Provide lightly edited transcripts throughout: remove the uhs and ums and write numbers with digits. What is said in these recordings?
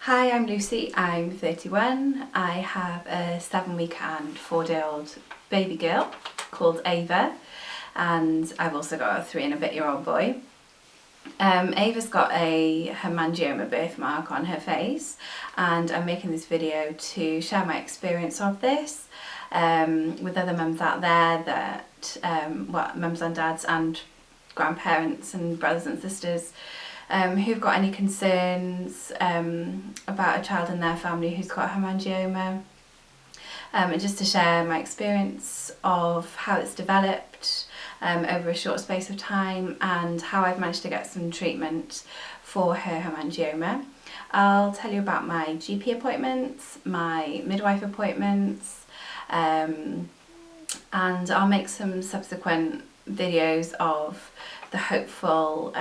Hi, I'm Lucy, I'm 31. I have a 7-week and 4-day-old baby girl called Ava, and I've also got a 3 and a bit-year-old boy. Ava's got a hemangioma birthmark on her face, and I'm making this video to share my experience of this with other mums out there that, mums and dads and grandparents and brothers and sisters who've got any concerns about a child in their family who's got hemangioma, and just to share my experience of how it's developed over a short space of time and how I've managed to get some treatment for her hemangioma. I'll tell you about my GP appointments, my midwife appointments, and I'll make some subsequent videos of the hopeful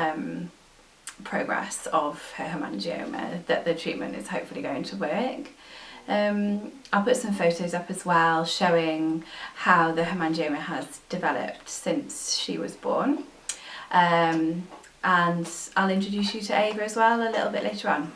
progress of her hemangioma, that the treatment is hopefully going to work. I'll put some photos up as well showing how the hemangioma has developed since she was born, and I'll introduce you to Ava as well a little bit later on.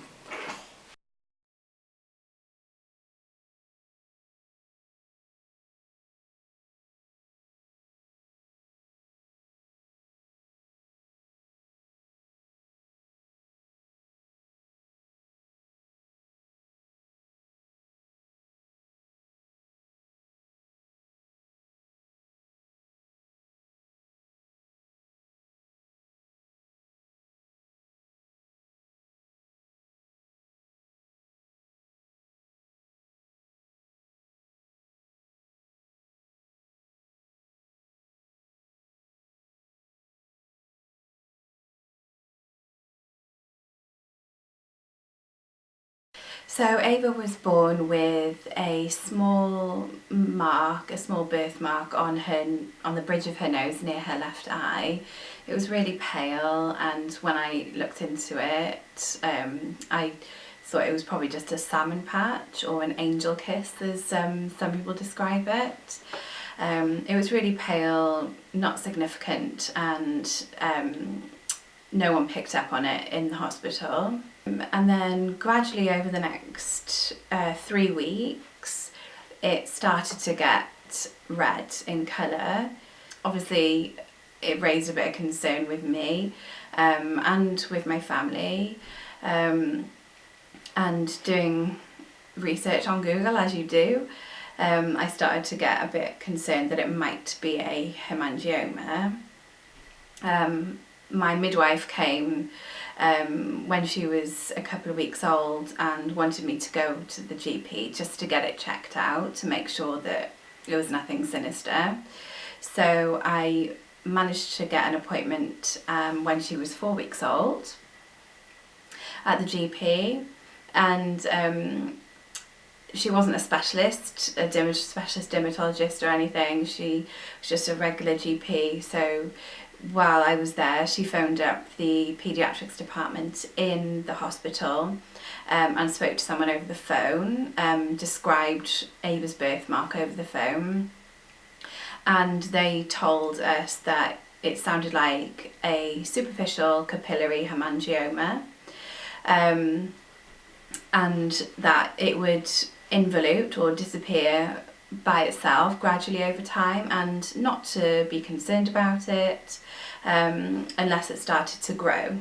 So Ava was born with a small mark, a small birthmark on the bridge of her nose near her left eye. It was really pale, and when I looked into it, I thought it was probably just a salmon patch or an angel kiss, as some people describe it. It was really pale, not significant, and no one picked up on it in the hospital. And then gradually over the next 3 weeks, it started to get red in colour. Obviously, it raised a bit of concern with me and with my family. And doing research on Google, as you do, I started to get a bit concerned that it might be a hemangioma. My midwife came when she was a couple of weeks old and wanted me to go to the GP just to get it checked out to make sure that there was nothing sinister. So I managed to get an appointment when she was 4 weeks old at the GP, and she wasn't a specialist, specialist dermatologist or anything. She was just a regular GP. So while I was there, she phoned up the paediatrics department in the hospital and spoke to someone over the phone, described Ava's birthmark over the phone, and they told us that it sounded like a superficial capillary hemangioma, and that it would involute or disappear by itself gradually over time, and not to be concerned about it unless it started to grow,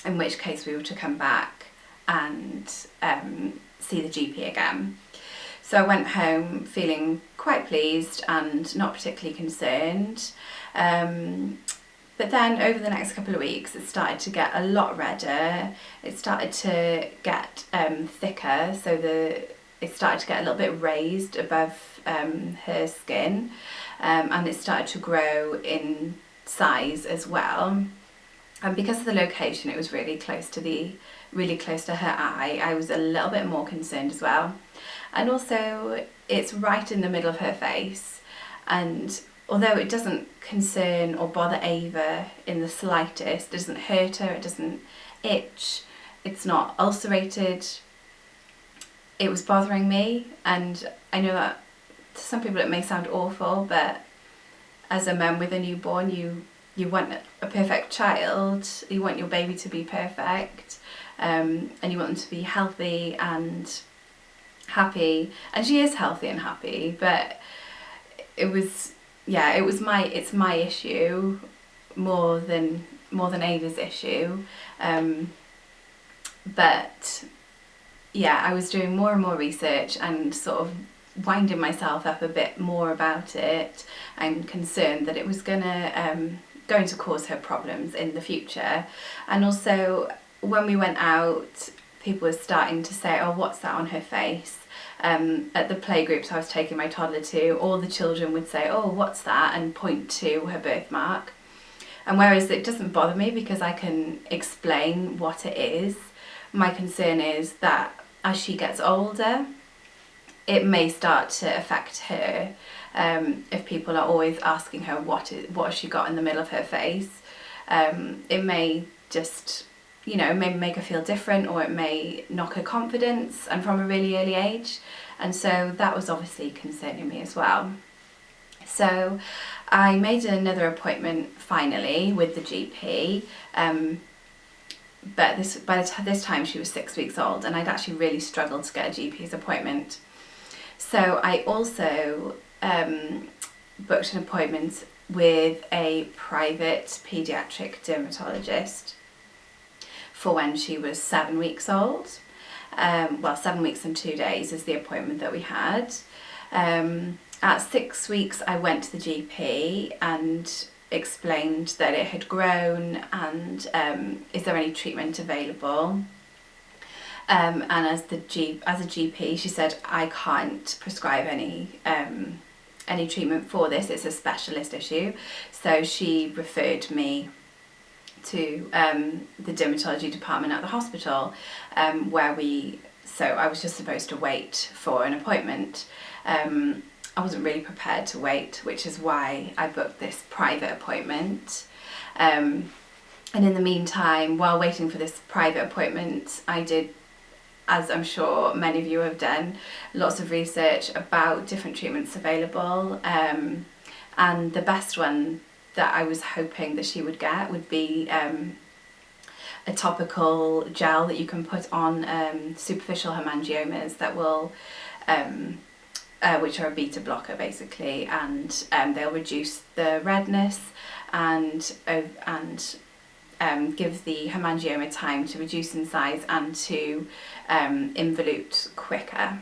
in which case we were to come back and see the GP again. So I went home feeling quite pleased and not particularly concerned, but then over the next couple of weeks it started to get a lot redder. It started to get thicker, so it started to get a little bit raised above her skin, and it started to grow in size as well. And because of the location, it was really close to her eye, I was a little bit more concerned as well. And also, it's right in the middle of her face, and although it doesn't concern or bother Ava in the slightest, it doesn't hurt her, it doesn't itch, it's not ulcerated, it was bothering me. And I know that to some people it may sound awful, but as a mum with a newborn, you you want a perfect child, you want your baby to be perfect, and you want them to be healthy and happy, and she is healthy and happy, but it's my issue more than Ava's issue. But yeah, I was doing more and more research and sort of winding myself up a bit more about it. I'm concerned that it was going to cause her problems in the future. And also, when we went out, people were starting to say, oh, what's that on her face? At the playgroups I was taking my toddler to, all the children would say, oh, what's that? And point to her birthmark. And whereas it doesn't bother me because I can explain what it is, my concern is that as she gets older, it may start to affect her. If people are always asking her what has she got in the middle of her face, it may just, it may make her feel different, or it may knock her confidence, and from a really early age. And so that was obviously concerning me as well. So I made another appointment finally with the GP, but this time she was 6 weeks old, and I'd actually really struggled to get a GP's appointment. So I also booked an appointment with a private paediatric dermatologist for when she was 7 weeks old. 7 weeks and 2 days is the appointment that we had. At 6 weeks I went to the GP and explained that it had grown, and is there any treatment available? And as a GP, she said, I can't prescribe any treatment for this, it's a specialist issue. So she referred me to the dermatology department at the hospital, so I was just supposed to wait for an appointment. I wasn't really prepared to wait, which is why I booked this private appointment. And in the meantime, while waiting for this private appointment, I did, as I'm sure many of you have done, lots of research about different treatments available. And the best one that I was hoping that she would get would be a topical gel that you can put on superficial hemangiomas that will which are a beta blocker basically, and they'll reduce the redness and give the hemangioma time to reduce in size and to involute quicker.